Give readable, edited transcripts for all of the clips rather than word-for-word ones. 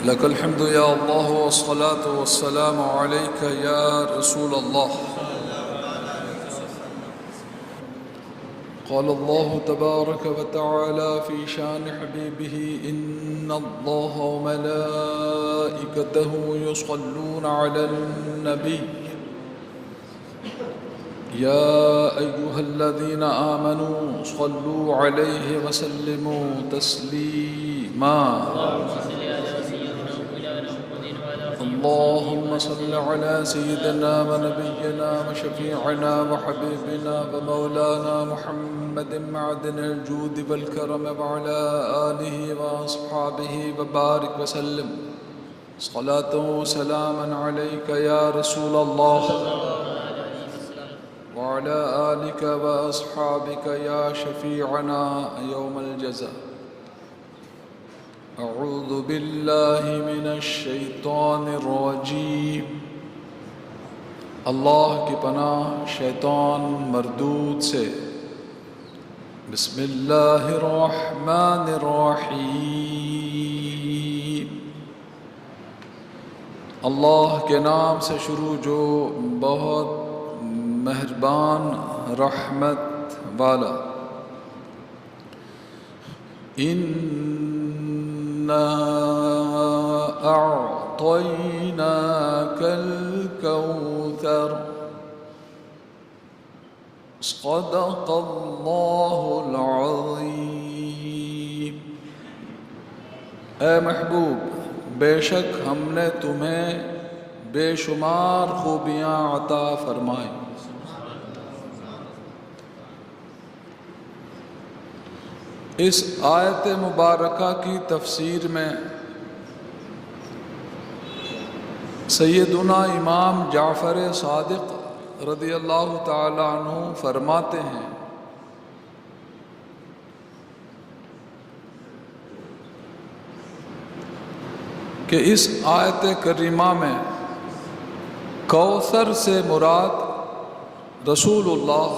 لك الحمد يا الله والصلاة والسلام عليك يا رسول الله. قال الله تبارك وتعالى في شان حبيبه: إن الله وملائكته يصلون على النبي يا أيها الذين آمنوا صلوا عليه وسلموا تسليما. اللهم صل على سيدنا ونبينا وشفيعنا وحبيبنا ومولانا محمد معدن الجود والكرم وعلى آله وأصحابه وبارك وسلم صلاة وسلاما عليك يا رسول الله وعلى آلك وأصحابك يا شفيعنا يوم الجزاء. اعوذ باللہ من الشیطان الرجیم. اللہ کی پناہ شیطان مردود سے. بسم اللہ الرحمن الرحیم. اللہ کے نام سے شروع جو بہت مہربان رحمت والا. أعطيناك الكوثر. صدق اللہ العظیم. اے محبوب، بے شک ہم نے تمہیں بے شمار خوبیاں عطا فرمائیں. اس آیت مبارکہ کی تفسیر میں سیدنا امام جعفر صادق رضی اللہ تعالی عنہ فرماتے ہیں کہ اس آیت کریمہ میں کوثر سے مراد رسول اللہ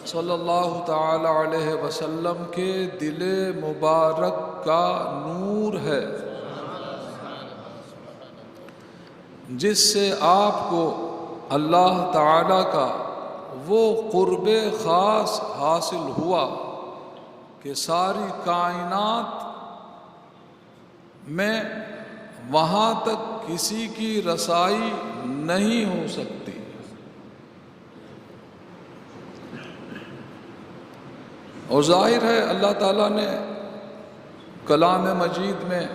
صلی اللہ تعالی علیہ وسلم کے دل مبارک کا نور ہے، جس سے آپ کو اللہ تعالی کا وہ قرب خاص حاصل ہوا کہ ساری کائنات میں وہاں تک کسی کی رسائی نہیں ہو سکتی. اور ظاہر ہے اللہ تعالیٰ نے کلام مجید میں،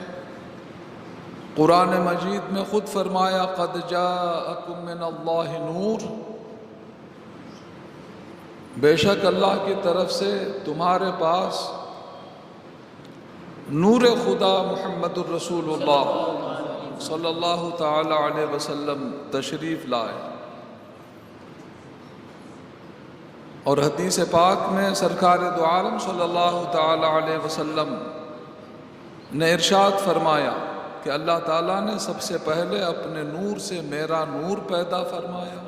قرآن مجید میں خود فرمایا: قد جاءکم من اللہ نور. بے شک اللہ کی طرف سے تمہارے پاس نور خدا محمد الرسول اللہ صلی اللہ تعالی علیہ وسلم تشریف لائے. اور حدیث پاک میں سرکار دو عالم صلی اللہ تعالی علیہ وسلم نے ارشاد فرمایا کہ اللہ تعالیٰ نے سب سے پہلے اپنے نور سے میرا نور پیدا فرمایا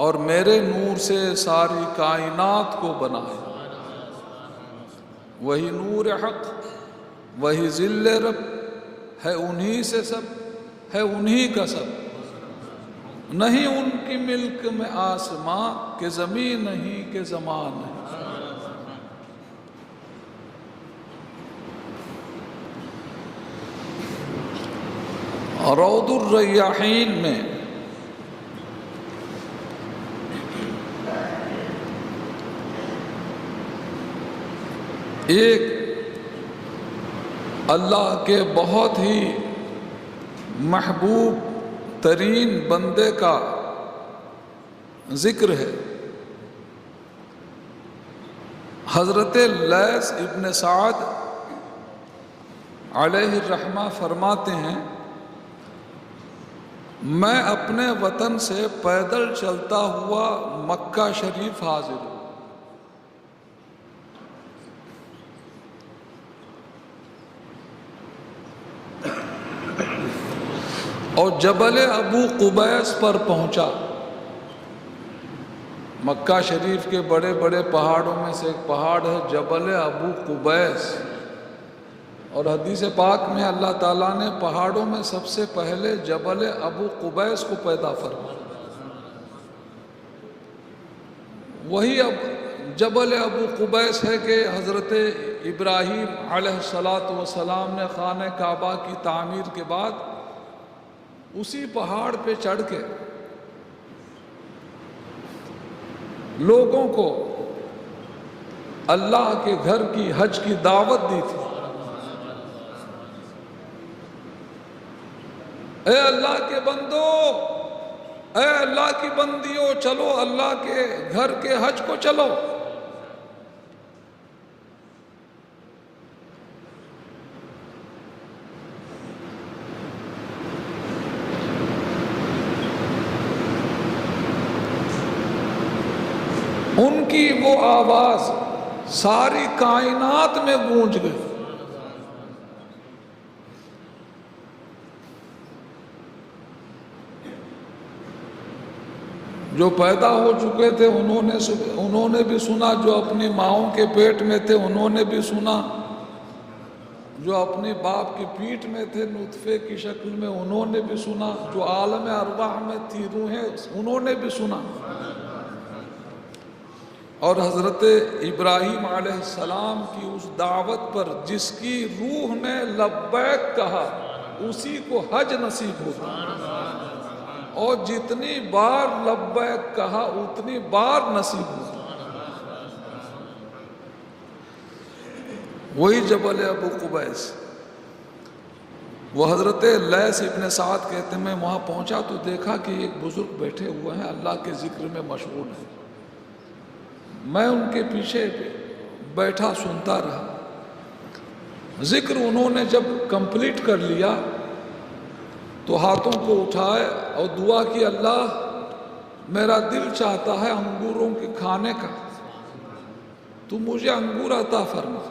اور میرے نور سے ساری کائنات کو بنایا. وہی نور حق، وہی ذل رب ہے، انہی سے سب ہے، انہی کا سب. نہیں ان کی ملک میں آسمان کہ زمین نہیں کہ زمان نہیں. روض الریاحین میں ایک اللہ کے بہت ہی محبوب ترین بندے کا ذکر ہے. حضرت لیث ابن سعد علیہ الرحمہ فرماتے ہیں: میں اپنے وطن سے پیدل چلتا ہوا مکہ شریف حاضر ہوں. اور جبل ابو قبیس پر پہنچا. مکہ شریف کے بڑے بڑے پہاڑوں میں سے ایک پہاڑ ہے جبل ابو قبیس، اور حدیث پاک میں اللہ تعالیٰ نے پہاڑوں میں سب سے پہلے جبل ابو قبیس کو پیدا فرمایا. وہی اب جبل ابو قبیس ہے کہ حضرت ابراہیم علیہ السلام نے خانہ کعبہ کی تعمیر کے بعد اسی پہاڑ پہ چڑھ کے لوگوں کو اللہ کے گھر کی حج کی دعوت دی تھی. اے اللہ کے بندو، اے اللہ کی بندیوں، چلو اللہ کے گھر کے حج کو چلو. ان کی وہ آواز ساری کائنات میں گونج گئی. جو پیدا ہو چکے تھے انہوں نے بھی سنا، جو اپنی ماؤں کے پیٹ میں تھے انہوں نے بھی سنا، جو اپنے باپ کی پیٹھ میں تھے نطفے کی شکل میں انہوں نے بھی سنا، جو عالم ارواح میں تھی روحیں انہوں نے بھی سنا. اور حضرت ابراہیم علیہ السلام کی اس دعوت پر جس کی روح نے لبیک کہا اسی کو حج نصیب ہوتا، اور جتنی بار لبیک کہا اتنی بار نصیب ہوتا. وہی جبل ابو قبیس. وہ حضرت لیث ابن سعد کہتے ہیں میں وہاں پہنچا تو دیکھا کہ ایک بزرگ بیٹھے ہوئے ہیں اللہ کے ذکر میں مشغول ہیں. میں ان کے پیچھے بیٹھا سنتا رہا. ذکر انہوں نے جب کمپلیٹ کر لیا تو ہاتھوں کو اٹھائے اور دعا کی، اللہ میرا دل چاہتا ہے انگوروں کے کھانے کا، تو مجھے انگور عطا فرما.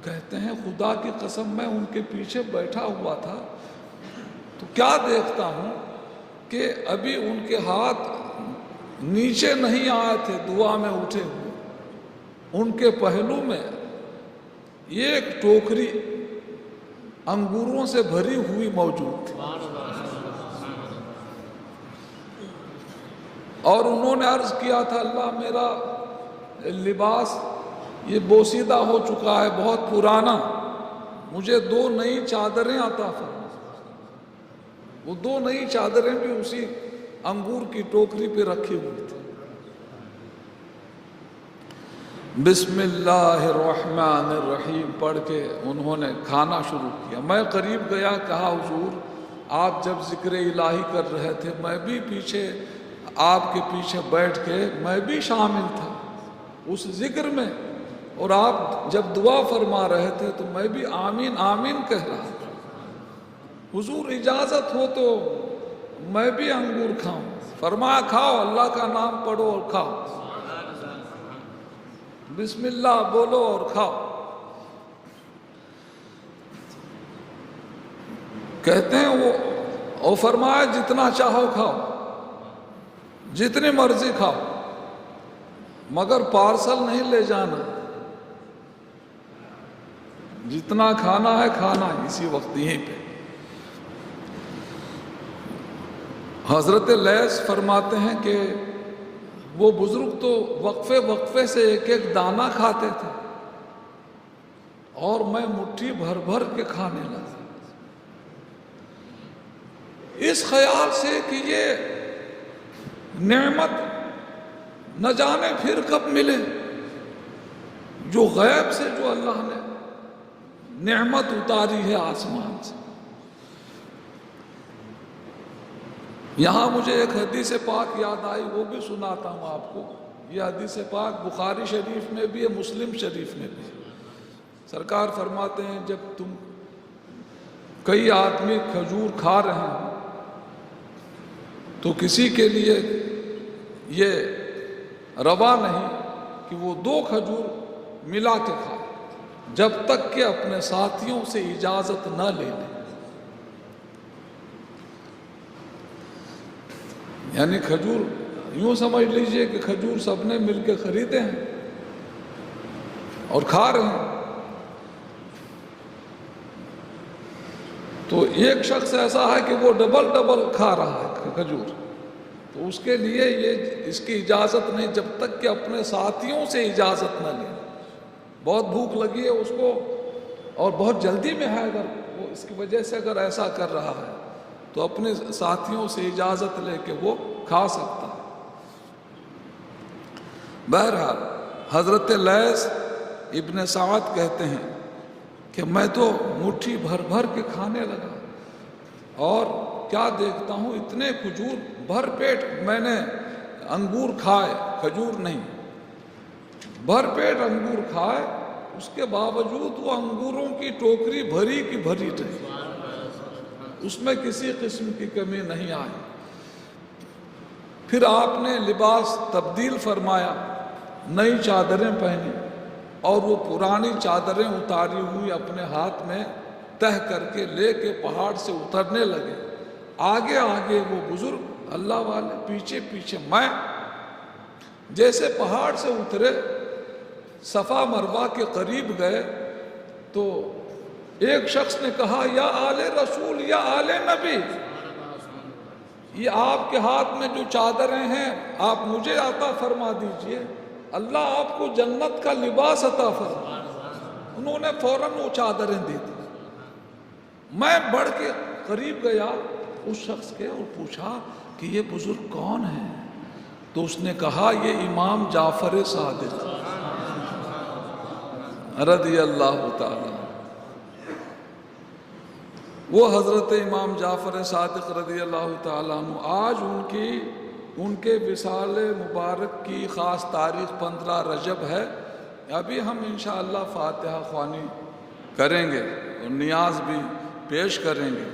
کہتے ہیں خدا کی قسم میں ان کے پیچھے بیٹھا ہوا تھا تو کیا دیکھتا ہوں کہ ابھی ان کے ہاتھ نیچے نہیں آئے تھے دعا میں اٹھے ہوئے، ان کے پہلو میں ایک ٹوکری انگوروں سے بھری ہوئی موجود تھی. اور انہوں نے عرض کیا تھا اللہ میرا لباس یہ بوسیدہ ہو چکا ہے، بہت پرانا، مجھے 2 نئی چادریں عطا فرما. وہ 2 نئی چادریں بھی اسی انگور کی ٹوکری پہ رکھی ہوئی تھی. بسم اللہ الرحمن الرحیم پڑھ کے انہوں نے کھانا شروع کیا. میں قریب گیا، کہا حضور آپ جب ذکر الہی کر رہے تھے میں بھی پیچھے آپ کے پیچھے بیٹھ کے میں بھی شامل تھا اس ذکر میں، اور آپ جب دعا فرما رہے تھے تو میں بھی آمین آمین کہہ رہا تھا. حضور اجازت ہو تو میں بھی انگور کھاؤں. فرمایا کھاؤ، اللہ کا نام پڑھو اور کھاؤ، بسم اللہ بولو اور کھاؤ. کہتے ہیں وہ فرمایا جتنا چاہو کھاؤ، جتنی مرضی کھاؤ، مگر پارسل نہیں لے جانا، جتنا کھانا ہے کھانا اسی وقت یہیں پہ. حضرت لیث فرماتے ہیں کہ وہ بزرگ تو وقفے وقفے سے ایک ایک دانہ کھاتے تھے اور میں مٹھی بھر بھر کے کھانے لگا، اس خیال سے کہ یہ نعمت نہ جانے پھر کب ملے، جو غیب سے جو اللہ نے نعمت اتاری ہے آسمان سے. یہاں مجھے ایک حدیث پاک یاد آئی، وہ بھی سناتا ہوں آپ کو. یہ حدیث پاک بخاری شریف میں بھی ہے، مسلم شریف میں بھی. سرکار فرماتے ہیں جب تم کئی آدمی کھجور کھا رہے ہیں تو کسی کے لیے یہ روا نہیں کہ وہ 2 کھجور ملا کے کھائے جب تک کہ اپنے ساتھیوں سے اجازت نہ لے لیں. یعنی کھجور یوں سمجھ لیجئے کہ کھجور سب نے مل کے خریدے ہیں اور کھا رہے ہیں. تو ایک شخص ایسا ہے کہ وہ ڈبل کھا رہا ہے کھجور، تو اس کے لیے یہ اس کی اجازت نہیں جب تک کہ اپنے ساتھیوں سے اجازت نہ لے۔ بہت بھوک لگی ہے اس کو اور بہت جلدی میں ہے، اگر وہ اس کی وجہ سے اگر ایسا کر رہا ہے تو اپنے ساتھیوں سے اجازت لے کے وہ کھا سکتا ہے۔ بہرحال حضرت لیث ابن سعد کہتے ہیں کہ میں تو مٹھی بھر بھر کے کھانے لگا اور کیا دیکھتا ہوں اتنے کھجور بھر پیٹ میں نے انگور کھائے، کھجور نہیں، بھر پیٹ انگور کھائے، اس کے باوجود وہ انگوروں کی ٹوکری بھری کی بھری رہی، اس میں کسی قسم کی کمی نہیں آئی۔ پھر آپ نے لباس تبدیل فرمایا، نئی چادریں پہنی اور وہ پرانی چادریں اتاری ہوئی اپنے ہاتھ میں تہہ کر کے لے کے پہاڑ سے اترنے لگے۔ آگے آگے وہ بزرگ اللہ والے، پیچھے پیچھے میں۔ جیسے پہاڑ سے اترے صفا مروہ کے قریب گئے تو ایک شخص نے کہا یا آل رسول، یا آل نبی، یہ آپ کے ہاتھ میں جو چادریں ہیں آپ مجھے عطا فرما دیجئے، اللہ آپ کو جنت کا لباس عطا فرما۔ انہوں نے فوراً وہ چادریں دی تھی۔ میں بڑھ کے قریب گیا اس شخص کے اور پوچھا کہ یہ بزرگ کون ہے؟ تو اس نے کہا یہ امام جعفر صادق رضی اللہ تعالی، وہ حضرت امام جعفر صادق رضی اللہ تعالیٰ عنہ آج ان کے وصال مبارک کی خاص تاریخ 15 رجب ہے۔ ابھی ہم انشاءاللہ فاتحہ خوانی کریں گے اور نیاز بھی پیش کریں گے۔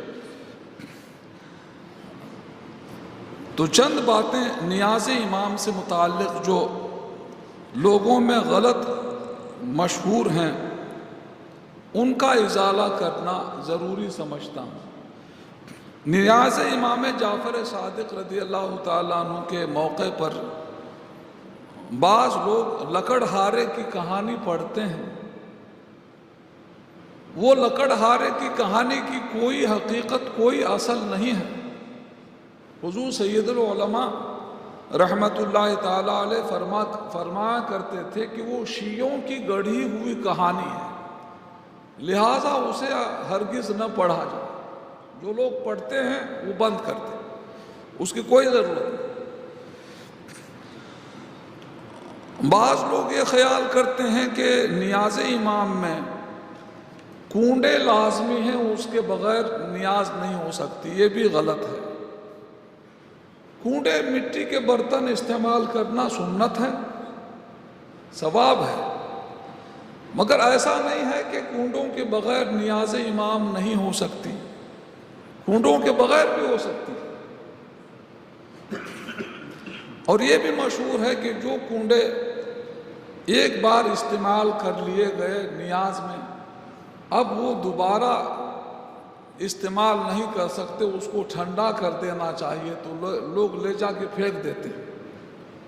تو چند باتیں نیاز امام سے متعلق جو لوگوں میں غلط مشہور ہیں ان کا ازالہ کرنا ضروری سمجھتا ہوں۔ نیاز امام جعفر صادق رضی اللہ تعالیٰ عنہ کے موقع پر بعض لوگ لکڑہارے کی کہانی پڑھتے ہیں۔ وہ لکڑہارے کی کہانی کی کوئی حقیقت، کوئی اصل نہیں ہے۔ حضور سید العلماء رحمت اللہ تعالیٰ علیہ فرمایا کرتے تھے کہ وہ شیعوں کی گڑھی ہوئی کہانی ہے، لہٰذا اسے ہرگز نہ پڑھا جائے۔ جو لوگ پڑھتے ہیں وہ بند کرتے ہیں، اس کی کوئی ضرورت نہیں۔ بعض لوگ یہ خیال کرتے ہیں کہ نیاز امام میں کنڈے لازمی ہیں، اس کے بغیر نیاز نہیں ہو سکتی، یہ بھی غلط ہے۔ کنڈے مٹی کے برتن استعمال کرنا سنت ہے، ثواب ہے، مگر ایسا نہیں ہے کہ کنڈوں کے بغیر نیاز امام نہیں ہو سکتی، کنڈوں کے بغیر بھی ہو سکتی۔ اور یہ بھی مشہور ہے کہ جو کنڈے ایک بار استعمال کر لیے گئے نیاز میں، اب وہ دوبارہ استعمال نہیں کر سکتے، اس کو ٹھنڈا کر دینا چاہیے، تو لوگ لے جا کے پھینک دیتے ہیں۔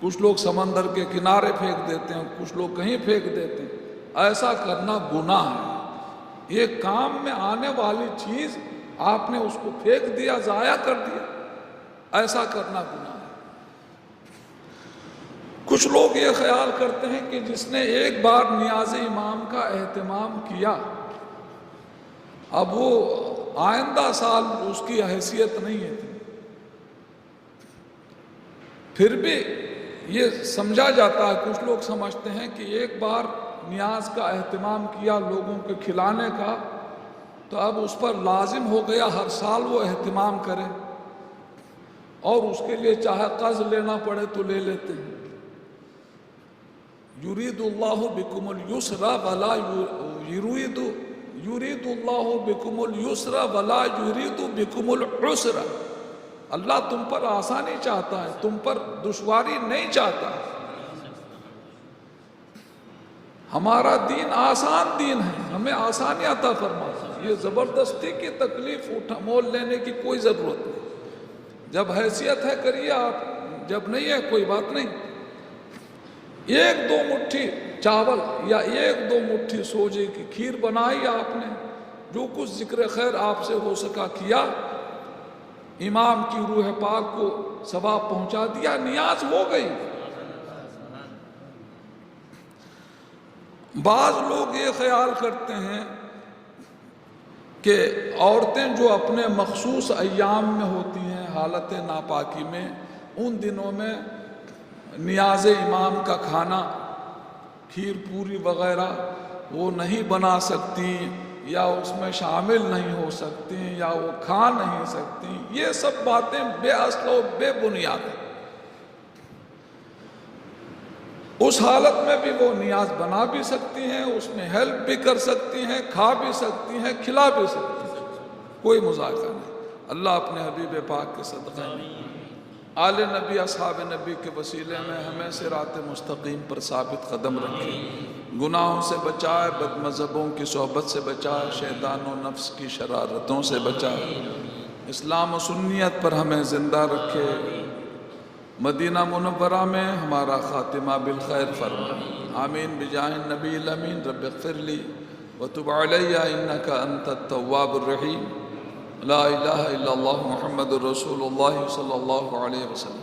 کچھ لوگ سمندر کے کنارے پھینک دیتے ہیں، کچھ لوگ کہیں پھینک دیتے ہیں۔ ایسا کرنا گناہ ہے۔ یہ کام میں آنے والی چیز آپ نے اس کو پھینک دیا، ضائع کر دیا، ایسا کرنا گناہ ہے۔ کچھ لوگ یہ خیال کرتے ہیں کہ جس نے ایک بار نیاز امام کا اہتمام کیا، اب وہ آئندہ سال اس کی حیثیت نہیں ہے۔ پھر بھی یہ سمجھا جاتا ہے، کچھ لوگ سمجھتے ہیں کہ ایک بار نیاز کا اہتمام کیا لوگوں کے کھلانے کا، تو اب اس پر لازم ہو گیا ہر سال وہ اہتمام کرے، اور اس کے لیے چاہے قرض لینا پڑے تو لے لیتے ہیں۔ یرید اللہ بکم الیسر ولا یرید اللہ بکم الیسر ولا یرید بکم العسر۔ اللہ تم پر آسانی چاہتا ہے، تم پر دشواری نہیں چاہتا ہے۔ ہمارا دین آسان دین ہے، ہمیں آسانی عطا فرماتا ہے۔ یہ زبردستی کی تکلیف مول لینے کی کوئی ضرورت نہیں۔ جب حیثیت ہے کریے آپ، جب نہیں ہے کوئی بات نہیں۔ ایک دو مٹھی چاول یا ایک دو مٹھی سوجے کی کھیر بنائی آپ نے، جو کچھ ذکر خیر آپ سے ہو سکا کیا، امام کی روح پاک کو ثواب پہنچا دیا، نیاز ہو گئی۔ بعض لوگ یہ خیال کرتے ہیں کہ عورتیں جو اپنے مخصوص ایام میں ہوتی ہیں حالت ناپاکی میں، ان دنوں میں نیاز امام کا کھانا، کھیر پوری وغیرہ وہ نہیں بنا سکتی، یا اس میں شامل نہیں ہو سکتی، یا وہ کھا نہیں سکتی۔ یہ سب باتیں بے اصل و بے بنیاد ہیں۔ اس حالت میں بھی وہ نیاز بنا بھی سکتی ہیں، اس میں ہیلپ بھی کر سکتی ہیں، کھا بھی سکتی ہیں، کھلا بھی سکتی ہیں، کوئی مذاکرہ نہیں۔ اللہ اپنے حبیب پاک کے صدقے میں، آل نبی اصحاب نبی کے وسیلے میں ہمیں صراط مستقیم پر ثابت قدم رکھے، گناہوں سے بچائے، بد مذہبوں کی صحبت سے بچائے، شیطان و نفس کی شرارتوں سے بچائے، اسلام و سنیت پر ہمیں زندہ رکھے، مدینہ منورہ میں ہمارا خاتمہ بالخیر فرمائے، آمین بجاہ النبی الامین۔ رب اغفر لی وتب علی انک انت التواب الرحیم، لا الہ الا اللہ محمد رسول اللہ صلی اللہ علیہ وسلم۔